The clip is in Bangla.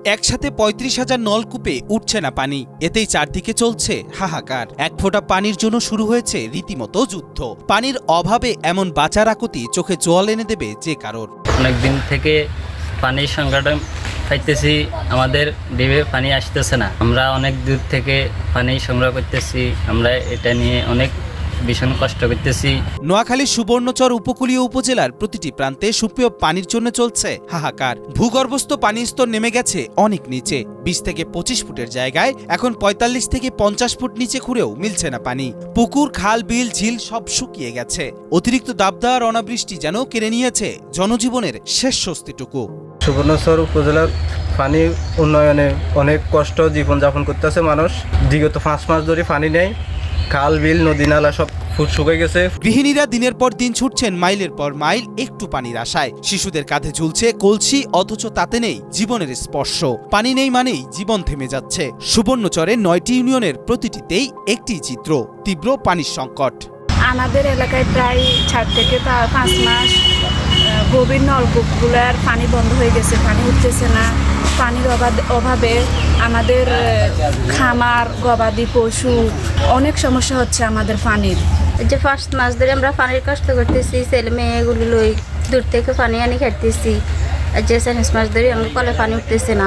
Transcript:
একসাথে ৩৫,০০০ নলকূপে উঠছে না পানি, এতেই চারদিকে চলছে হাহাকার। এক ফোঁটা পানির জন্য শুরু হয়েছে রীতিমতো যুদ্ধ। পানির অভাবে এমন বাঁচার আকুতি চোখে জল এনে দেবে যে কারোর। অনেকদিন থেকে পানির সংকটে পাইতেছি, আমাদের ডিবে পানি আসতেছে না। আমরা অনেক দূর থেকে পানি সংগ্রহ করতেছি, আমরা এটা নিয়ে অনেক ভীষণ কষ্ট করতেছি। নোয়াখালীর সুবর্ণচর উপকূলীয় উপজেলার প্রতিটি প্রান্তে সুপেয় পানির জন্য চলছে হাহাকার। ভূগর্ভস্থ পানির স্তর নেমে গেছে অনেক নিচে। ২০ থেকে ২৫ ফুটের জায়গায় এখন ৪৫ থেকে ৫০ ফুট নিচে খুঁড়েও মিলছে না পানি। পুকুর, খাল, বিল, ঝিল সব শুকিয়ে গেছে। অতিরিক্ত দাবদার অনাবৃষ্টি যেন কেড়ে নিয়েছে জনজীবনের শেষ স্বস্তিটুকু। সুবর্ণচর উপজেলার পানি উন্নয়নে অনেক কষ্ট জীবনযাপন করতেছে মানুষ। বিগত ৫ মাস ধরে পানি নেই, খাল, বিল, নদী, নালা সব শুকিয়ে গেছে। গৃহিণীরা দিনের পর দিন ছুটছেন মাইলের পর মাইল একটু পানির আশায়। শিশুদের কাঁধে ঝুলছে কলসি, অথচ তাতে নেই জীবনের স্পর্শ। পানি নেই মানেই জীবন থেমে যাচ্ছে। সুবর্ণচরের ৯টি ইউনিয়নের প্রতিটিতেই একটি চিত্র, তীব্র পানির সংকট। আমাদের এলাকায় প্রায় ৪ থেকে ৫ মাস গভীর নলকূপগুলোর পানি বন্ধ হয়ে গেছে, পানি উঠতেছে না। পানির অভাবে আমাদের খামার, গবাদি পশু অনেক সমস্যা হচ্ছে আমাদের পানির। যে ৫ মাস ধরে আমরা পানির কষ্ট করতেছি, ছেলে মেয়েগুলি লই দূর থেকে পানি আনি খাইতেছি। আর যে ৪ মাস ধরে আমার কলে পানি উঠতেছে না।